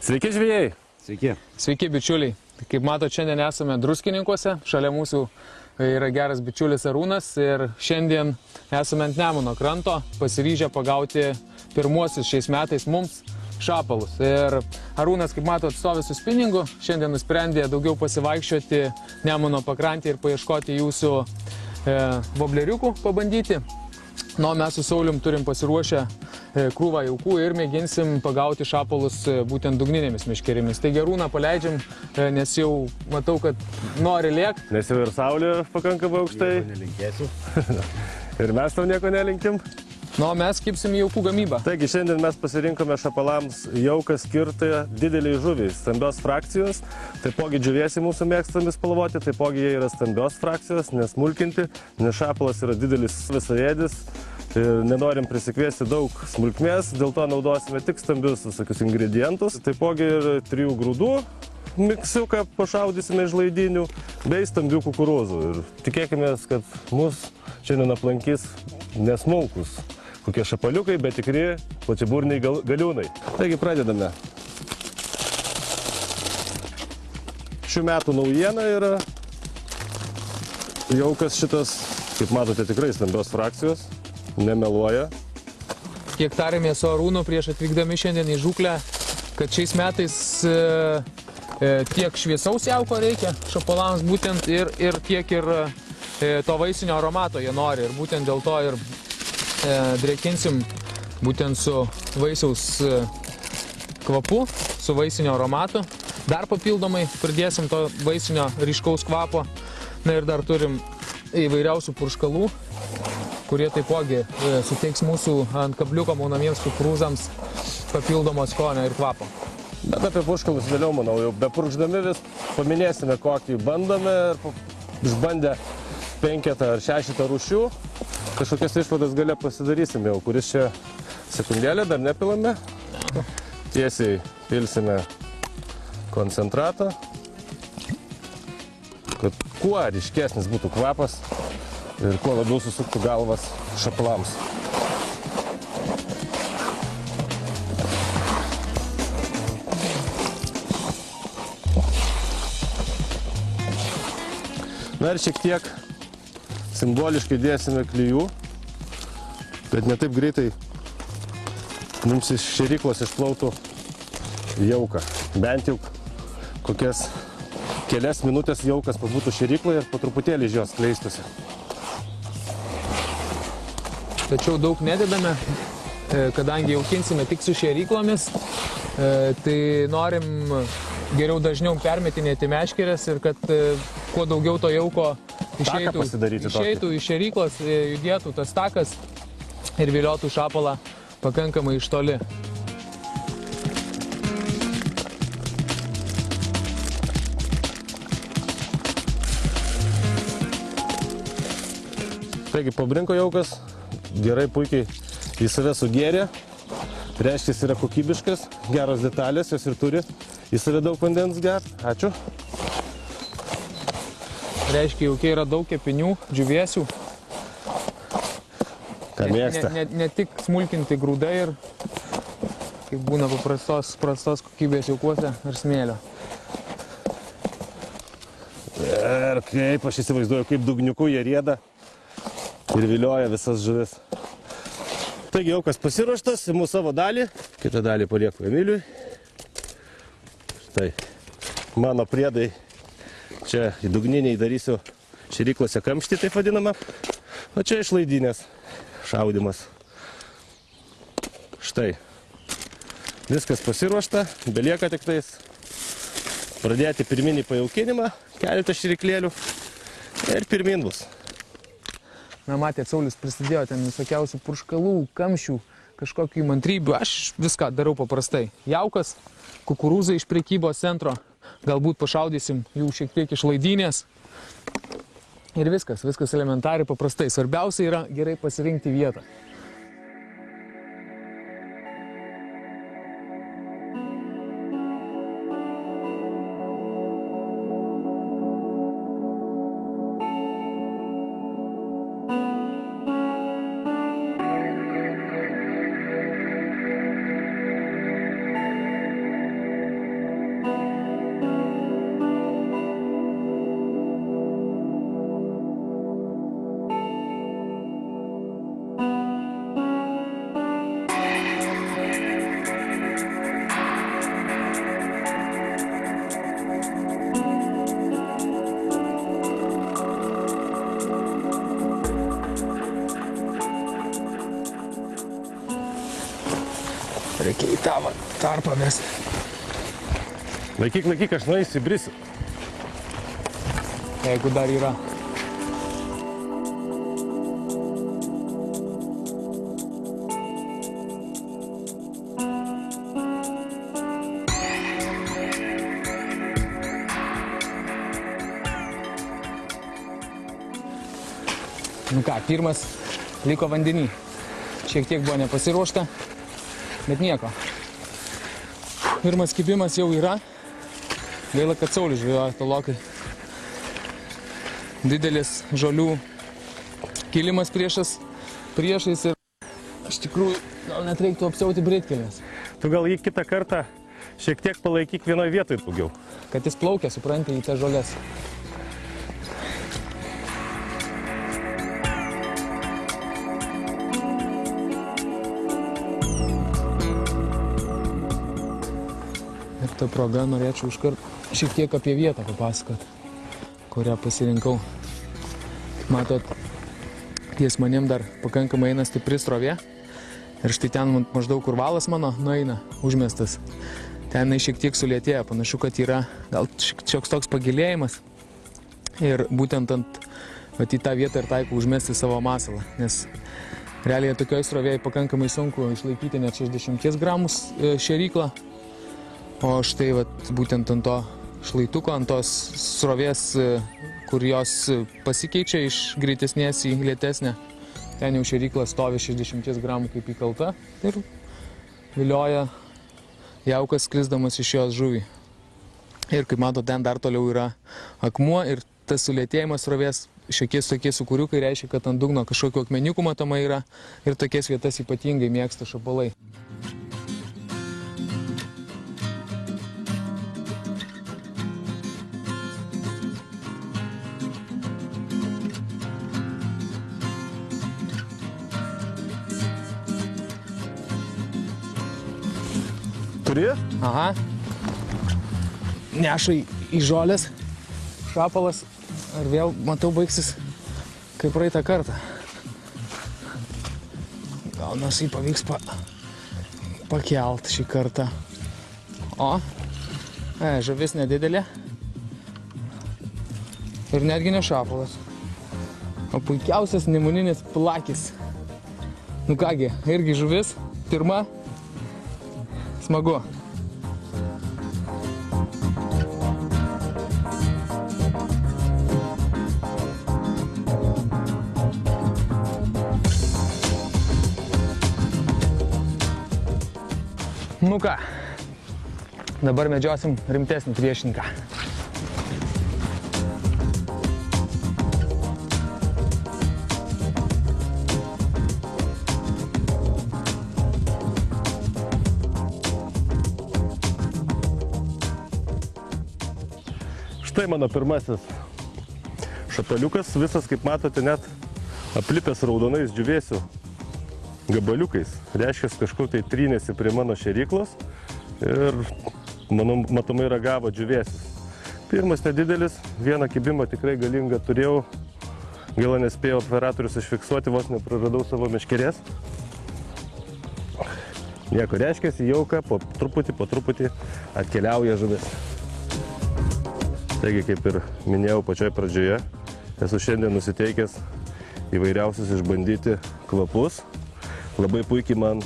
Sveiki žvejai. Sveiki. Sveiki bičiuliai. Kaip matote, šiandien esame Druskininkuose. Šalia mūsų yra geras bičiulis Arūnas ir šiandien esame ant Nemuno kranto, pasiryžę pagauti pirmuosius šiais metais mums šapalus. Ir Arūnas, kaip matote, stovi su spinningu. Šiandien nusprendė daugiau pasivaikščioti Nemuno pakrantį ir paieškoti jūsų vobleriukų pabandyti. Nu, mes su Saulium turim pasiruošę krūvą jaukų ir mėginsim pagauti šapalus būtent dugninėmis meškerėmis. Taigi Arūną paleidžiam, nes jau matau, kad nori lėkti. Nes jau ir saulė pakankamai aukštai. Nieko nelinkėsiu. Ir mes tau nieko nelinkim. Nu, mes kipsim jaukų gamybą. Taigi šiandien mes pasirinkome šapalams jauką skirtą dideliai žuviai, stambios frakcijos. Taipogi džiuviesi mūsų mėgstami spalvoti, taipogi jie yra stambios frakcijos, nesmulkinti, nes šapalas yra didelis visaėdis. Nenorim prisikviesti daug smulkmės, dėl to naudosime tik stambius visokius ingredientus. Taipogi ir 3 grūdų miksiuką pašaudysime iš laidinių, bei stambių kukurūzų. Ir tikėkime, kad mus šiandien aplankys nesmulkus kokie šapaliukai, bet tikri plačiaburniai galiūnai. Taigi pradedame. Šių metų naujiena yra jaukas šitas, kaip matote, tikrai stambios frakcijos. Nemeluoja. Kiek tarėmės su Arūnu prieš atvykdami šiandien į žūklę, kad šiais metais tiek šviesaus jauko reikia šapalams būtent ir tiek ir to vaisinio aromato jie nori. Ir būtent dėl to ir drėkinsim būtent su vaisiaus kvapu, su vaisinio aromatu. Dar papildomai pridėsim to vaisinio ryškaus kvapo. Na ir dar turim įvairiausių purškalų, kurie taipogi suteiks mūsų ant kabliuko maunamiems kukurūzams papildomo skonio ir kvapo. Bet apie purškalus vėliau, manau, jau bepurkšdami vis paminėsime, kokį bandome ir išbandę 5 ar 6 rūšių. Kažkokias išvadas gale pasidarysime jau, kuris čia sekundėlę dar nepilame. Tiesiai pilsime koncentratą, kad kuo ryškesnis būtų kvapas ir kuo labiau susuktų galvas šapalams. Na ir šiek tiek simboliškai dėsime klijų, kad ne taip greitai mums iš šėryklos išplautų jauka. Bent jau kokias kelias minutės jaukas pabūtų šėrykloje ir po truputėlį iš jos skleistusi. Tačiau daug nededame, kadangi jaukinsime tik su šėryklomis, tai norim geriau dažniau permetinėti meškerės ir kad kuo daugiau to jauko išeitų iš šėryklos, judėtų tas takas ir viliotų šapalą pakankamai iš toli. Taigi pabrinko jaukas, gerai puikiai į save sugėrė, reiškia, jis yra kokybiškas, geros detalės, jos ir turi į save daug vandens gerti. Ačiū. Reiškia, jaukiai yra daug kepinių, džiuviesių. Ką mėgsta? Ne tik smulkinti grūdai ir kaip būna prastos kokybės jaukuose ar smėlio. Ir kaip aš įsivaizduoju, kaip dugniuku jie rieda ir vilioja visas žuvis. Taigi jaukas pasiruoštas, imu savo dalį, kitą dalį palieku Emiliui. Štai mano priedai, čia į dugniniai darysiu šėryklose kamštį, taip vadinama, o čia iš laidinės šaudimas. Štai, viskas pasiruošta, belieka tik tais pradėti pirminį pajaukinimą, keletą šėryklėlių ir pirmin bus. Na, matėt, Saulis prisidėjo ten visokiausių purškalų, kamščių, kažkokių įmantrybių. Aš viską darau paprastai. Jaukas, kukurūzai iš prekybos centro, galbūt pašaudysim jų šiek tiek iš laidinės. Ir viskas elementariai paprastai. Svarbiausia yra gerai pasirinkti vietą. Reikia į tą tarpą mesti. Laikyk, aš nueisiu, įbrisiu. Jeigu dar yra. Nu ką, pirmas liko vandenį. Šiek tiek buvo nepasiruošta, bet nieko. Pirmas kibimas jau yra. Gaila, kad Saulius žvejoja tolokai. Didelis žolių kilimas priešais ir iš tikrųjų gal net reiktų apsiauti breitkelnes. Tu gal jį kitą kartą šiek tiek palaikyk vienoje vietoje daugiau. Kad jis plaukia, supranti, į tas žolės. Ir ta proga norėčiau iškart šiek tiek apie vietą papasakoti, kurią pasirinkau. Matot, ties manim dar pakankamai eina stipri srovė. Ir štai ten maždaug kur valas mano nueina, užmestas. Ten šiek tiek sulėtėja, panašu, kad yra gal šioks toks pagilėjimas. Ir būtent į tą vietą ir taikau užmesti savo masalą. Nes realiai tokioj srovėje pakankamai sunku išlaikyti net 60 gramus šėryklą. O štai būtent ant to šlaituko, ant tos srovės, kur jos pasikeičia iš greitesnės į lėtesnę, ten jau šėrykla stovi 60 gramų kaip įkalta ir vilioja jaukas skrisdamas iš jos žuvį. Ir kaip mato, ten dar toliau yra akmuo ir tas sulėtėjimas srovės, šiokie tokie sukūriukai reiškia, kad ant dugno kažkokių akmenikų matoma yra ir tokias vietas ypatingai mėgsta šapalai. Turi? Aha. Neša į žolės, šapalas, ar vėl, matau, baigsis kaip praeitą kartą. Gal nors jį pavyks pakelt šį kartą. O, žuvis nedidelė. Ir netgi ne šapalas. O puikiausias nemuninis plakis. Nu kągi, irgi žuvis, pirma. Smagu. Nu ką, dabar medžiosim rimtesnį priešininką. Štai mano pirmasis šapaliukas, visas, kaip matote, net aplipęs raudonais džiūvėsių gabaliukais. Reiškia, kažkur tai trynėsi prie mano šėryklos ir matomai ragavo džiūvėsius. Pirmas nedidelis, vieną kibimą tikrai galingą turėjau. Gaila nespėjo operatorius išfiksuoti, vos nepraradau savo meškerės. Nieko, reiškia, į jauką po truputį atkeliauja žuvis. Taigi, kaip ir minėjau pačioj pradžioje, esu šiandien nusiteikęs įvairiausius išbandyti kvapus. Labai puikiai man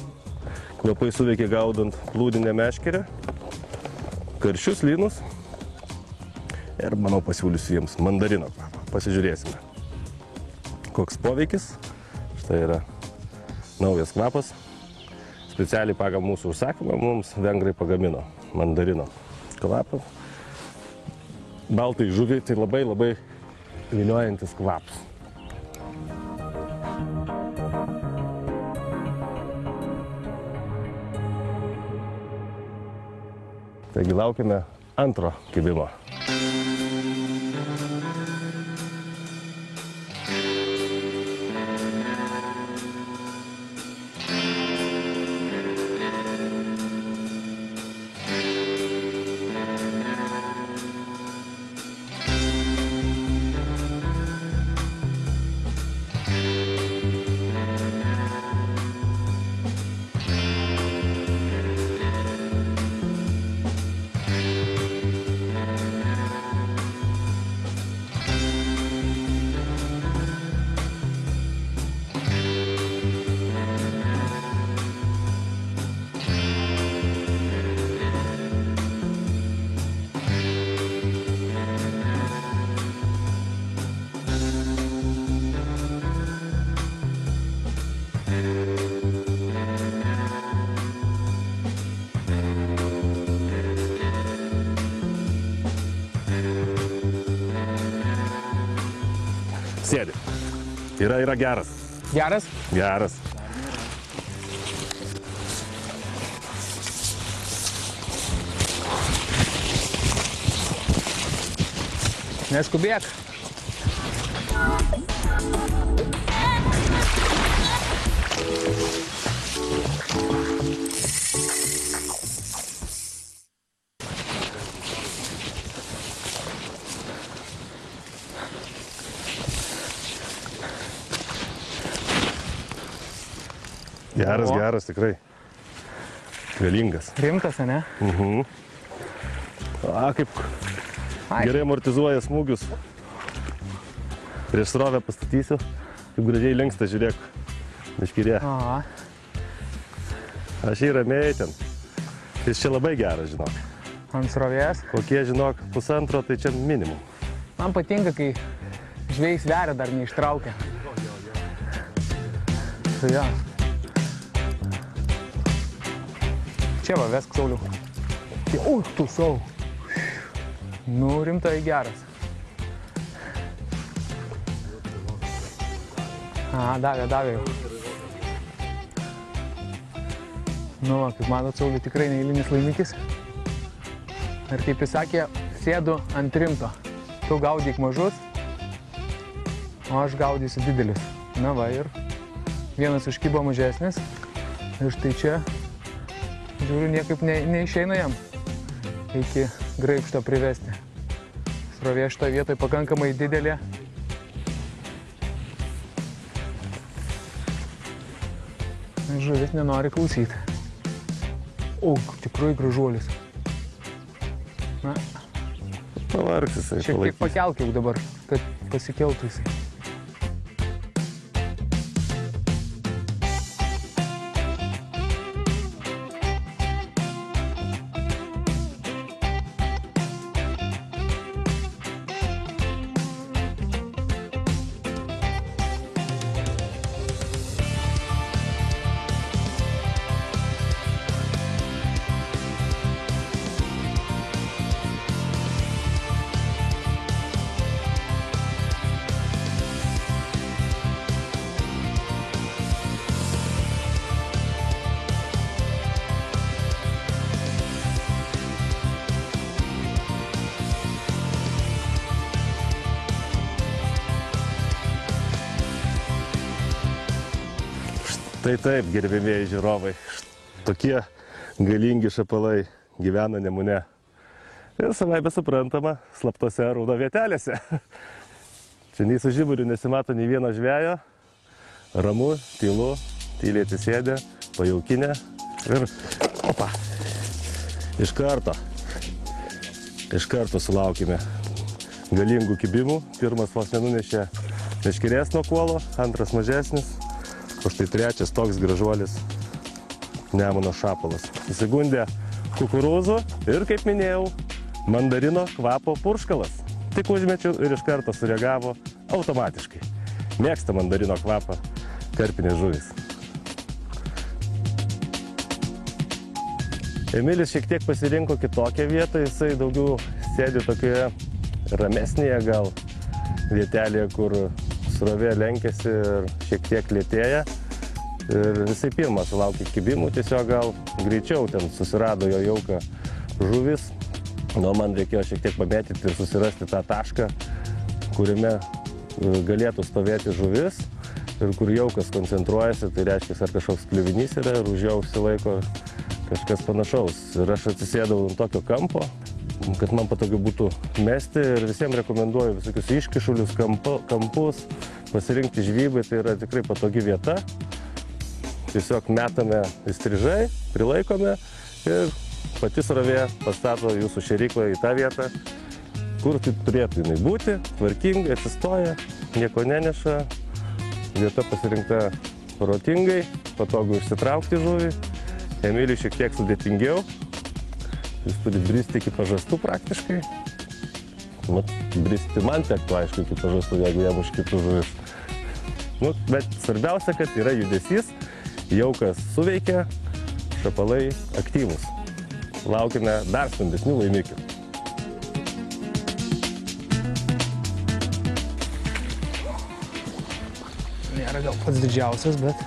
kvapai suveikė gaudant plūdinę meškerę, karšius lynus ir, manau, pasiūlysiu jiems mandarino kvapą. Pasižiūrėsime, koks poveikis. Štai yra naujas kvapas. Specialiai pagal mūsų užsakymą mums vengrai pagamino mandarino kvapą. Baltai žuviai tai labai viliojantis kvapas. Taigi laukime antro kibimo. Sėdi. Yra geras. Geras? Geras. Neskubėk. Geras tikrai. Galingas. Rimtas, ne? Kaip gerai amortizuoja smūgius. Prieš srovę pastatysiu, kaip gražiai linksta, žiūrėk, meškirė. Aha. Aš jį ramiai ten. Jis čia labai geras, žinok. Ant srovės. Kokie, žinok, 1,5, tai čia minimum. Man patinka, kai žvejai sveria dar neištraukia. Tai jo. Čia va, vesk, Sauliau. Tu sau. Nu, rimtai geras. Davė jau. Nu, kaip matot, Sauliau tikrai neeilinis laimikis. Ir kaip jis sakė, sėdu ant rimto. Tu gaudyk mažus, o aš gaudysiu didelius. Na va, ir vienas užkibo mažesnis. Ir štai čia, žiūriu, niekaip neišeina jam iki graibšto privesti. Srovė šitą vietoj pakankamai didelė. Žuvis nenori klausyti. O, tikrai gražuolis. Na, pavargs jisai. Šiek tiek pakelk jau dabar, kad pasikeltų jisai. Tai taip, gerbėmieji žiūrovai, tokie galingi šapalai gyvena Nemune. Ir savaime suprantama, slaptose raudo vietelėse. Čia nei su žiburiu nesimato nei vieno žvejo. Ramu, tylu, tyliai atsisėdė, pajaukinė. Ir opa, iš karto sulaukime galingų kibimų. Pirmas vos nenunešė meškerės nuo kuolo, antras mažesnis. O štai trečias toks gražuolis Nemuno šapalas. Įsigundė kukurūzų ir, kaip minėjau, mandarino kvapo purškalas. Tik užmečiau ir iš karto sureagavo automatiškai. Mėgsta mandarino kvapą karpinės žuvys. Emilis šiek tiek pasirinko kitokią vietą, jisai daugiau sėdi tokioje ramesnėje gal vietelėje, kur srovė lenkėsi ir šiek tiek lėtėja. Ir jisai pirmas sulaukė kibimų, tiesiog gal greičiau ten susirado jo jauką žuvis. Nu, man reikėjo šiek tiek pamėtyti ir susirasti tą tašką, kuriame galėtų stovėti žuvis ir kur jaukas koncentruojasi, tai reiškia, ar kažkoks kliuvinys yra ir už jo užsilaiko kažkas panašaus. Ir aš atsisėdau ant tokio kampo, kad man patogiau būtų mesti ir visiems rekomenduoju visokius iškišulius, kampus, pasirinkti žvybai, tai yra tikrai patogi vieta. Tiesiog metame įstrižai, prilaikome ir pati srovė pastato jūsų šėryklą į tą vietą, kur turėtų jinai būti, tvarkingai, atsistoja, nieko neneša, vieta pasirinkta protingai, patogu išsitraukti žuvį. Emiliui šiek tiek sudėtingiau, jis turi bristi iki pažastų praktiškai. Nu, bristi man tektų, aišku, iki pažastų, jeigu jam užkibtų žuvis. Nu, bet svarbiausia, kad yra judesys, jaukas suveikia, šapalai aktyvūs. Laukime dar stambesnių laimikių. nėra gal pats didžiausias, bet...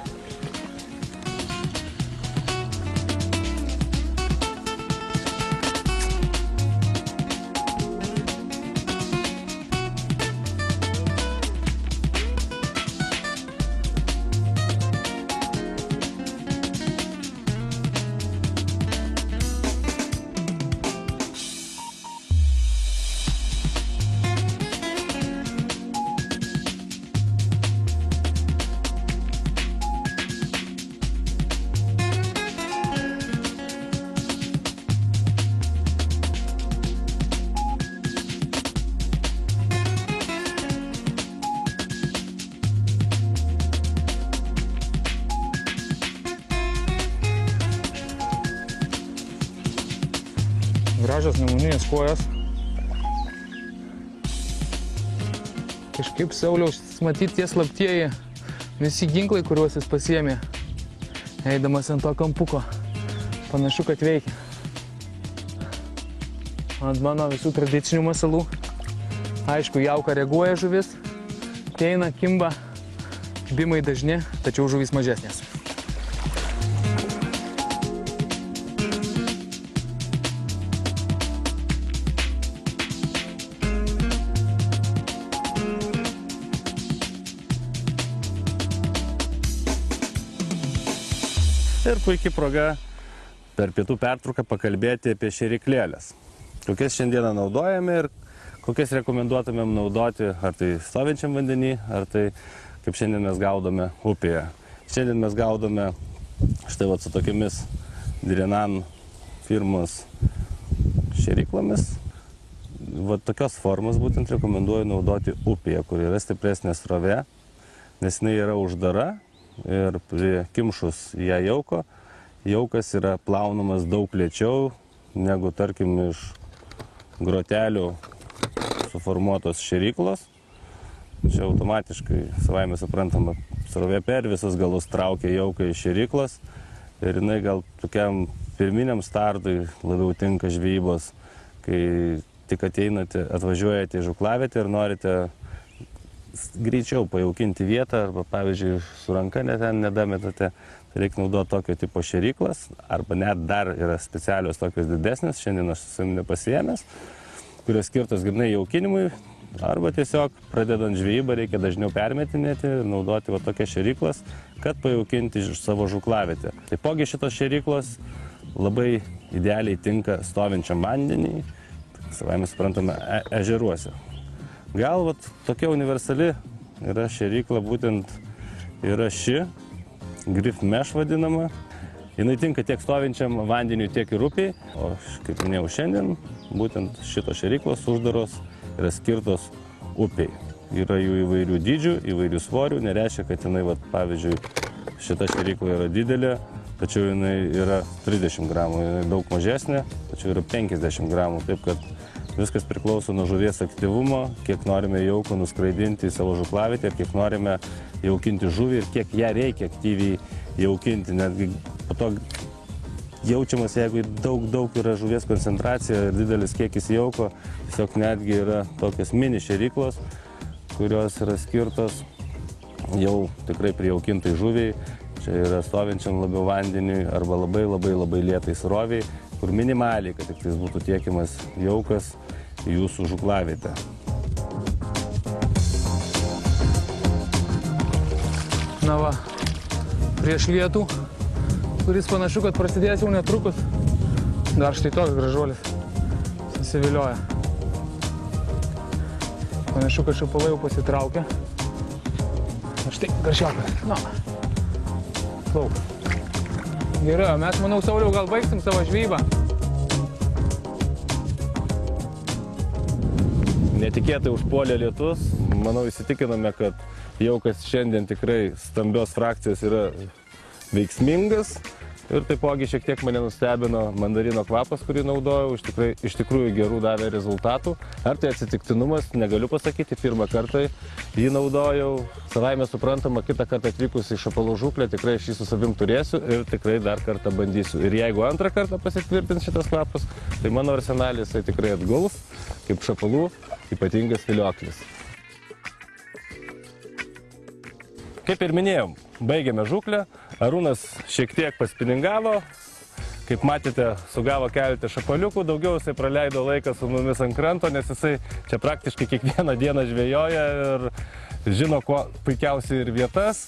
Gražios nemuninės kojos. Kažkaip Sauliaus matyti tie slaptieji visi ginklai, kuriuos jis pasiėmė, eidamas ant to kampuko. Panašu, kad veikia. Ant mano visų tradicinių masalų. Aišku, jauka reaguoja žuvis, teina, kimba, bimai dažni, tačiau žuvis mažesnės. Ir puikiai proga per pietų pertrauką pakalbėti apie šėryklėlės. Kokias šiandieną naudojame ir kokias rekomenduotumėm naudoti, ar tai stovinčiam vandenį, ar tai kaip šiandien mes gaudome upėje. Šiandien mes gaudome štai vat su tokiamis Drinan firmos šėryklomis. Vat tokios formos būtent rekomenduoju naudoti upėje, kur yra stipresnė srovė, nes jinai yra uždara. Ir prikimšus ją jaukas yra plaunamas daug lėčiau negu, tarkim, iš grotelių suformuotos šėryklos. Čia automatiškai, savaime suprantama, srovė per visus galus traukia jauką iš šėryklos ir jinai gal tokiam pirminiam startui labiau tinka žvejybos, kai tik atvažiuojate į žuklavietę ir norite greičiau pajaukinti vietą, arba pavyzdžiui su ranka ten nedametate, tai reikia naudoti tokio tipo šėryklas, arba net dar yra specialios tokios didesnės, šiandien aš su savimi nepasiėmęs, kurios skirtos grynai jaukinimui, arba tiesiog pradedant žvejybą reikia dažniau permetinėti ir naudoti va tokias šėryklas, kad pajaukinti savo žuklavietę. Taipogi šitos šėryklos labai idealiai tinka stovinčiam vandenį, savaime suprantame, ežeruose. Gal vat tokia universali yra šėrykla, būtent yra ši, Grif Mesh vadinama. Jinai tinka tiek stovinčiam vandeniui, tiek ir upiai. O kaip minėjau šiandien, būtent šitos šėryklos uždaros yra skirtos upiai. Yra jų įvairių dydžių, įvairių svorių. Nereiškia, kad jinai, vat, pavyzdžiui, šita šėrykla yra didelė, tačiau jinai yra 30 gramų. Jinai daug mažesnė, tačiau yra 50 gramų. Taip, kad viskas priklauso nuo žuvies aktyvumo, kiek norime jaukų nuskraidinti į savo žuklavietę ir kiek norime jaukinti žuvį ir kiek ją reikia aktyviai jaukinti. Netgi po to jaučiamas, jeigu daug yra žuvies koncentracija ir didelis kiekis jauko, tiesiog netgi yra tokios mini šėryklos, kurios yra skirtos jau tikrai prijaukintai žuviai. Čia yra stovinčiam labiau vandeniui arba labai lėtai sroviai, kur minimaliai, kad tik tais būtų tiekiamas jaukas į jūsų žuklavietę. Na va, prieš lietų, kuris panašu, kad prasidės jau netrukus, dar štai toks gražuolis susivilioja. Panašu, kad šapalai jau pasitraukia. O štai, garšiokas. Na, plauk. Gerai, o mes, manau, Sauliau, gal baigsim savo žvejybą. Netikėtai užpuolė lietus. Manau, įsitikiname, kad jaukas šiandien tikrai stambios frakcijos yra veiksmingas. Ir taipogi šiek tiek mane nustebino mandarino kvapas, kurį naudojau, iš tikrųjų gerų davė rezultatų. Ar tai atsitiktinumas, negaliu pasakyti, pirmą kartą jį naudojau. Savaime suprantama, kitą kartą atvykus į šapalų žūklę tikrai aš jį su savim turėsiu ir tikrai dar kartą bandysiu. Ir jeigu antrą kartą pasitvirtins šitas kvapas, tai mano arsenalis jisai tikrai atguls, kaip šapalų ypatingas vilioklis. Kaip ir minėjom, baigėme žuklę, Arūnas šiek tiek paspiningavo, kaip matėte, sugavo keletą šapaliukų, daugiau jisai praleido laiką su mumis ant kranto, nes jisai čia praktiškai kiekvieną dieną žvejoja ir žino kuo puikiausiai ir vietas.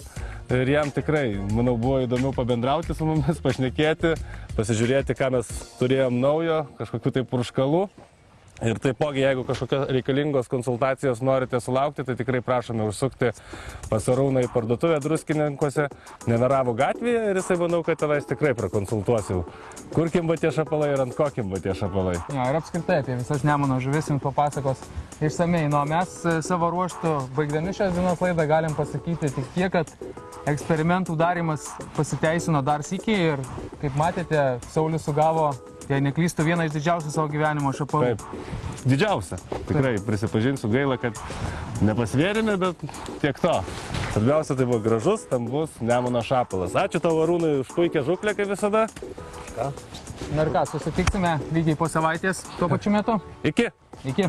Ir jam tikrai, manau, buvo įdomiau pabendrauti su mumis, pašnekėti, pasižiūrėti, ką mes turėjom naujo, kažkokių tai purškalų. Ir taipogi, jeigu kažkokios reikalingos konsultacijos norite sulaukti, tai tikrai prašome užsukti pas Arūną į parduotuvę Druskininkuose, Neveravų gatvėje ir jisai, manau, kad tavęs tikrai prakonsultuosiu, kur kimba tie šapalai ir ant ko kimba tie šapalai. Ja, ir apskritai apie visas Nemuno žuvis jums papasakos išsamei. Nu, mes savo ruoštų, baigdami šios dienos laidą, galim pasakyti tik tiek, kad eksperimentų darimas pasiteisino dar sykį ir, kaip matėte, Saulius sugavo, jei neklystu, vieną iš didžiausių savo gyvenimo šapalų. Taip, didžiausia. Tikrai prisipažinsiu, gaila, kad nepasvėrėme, bet tiek to. Svarbiausia, tai buvo gražus, stambus Nemuno šapalas. Ačiū tau, Arūnai, už puikią žuklę, kaip visada. Na ir ką, susitiksime lygiai po savaitės tuo pačiu metu. Iki. Iki.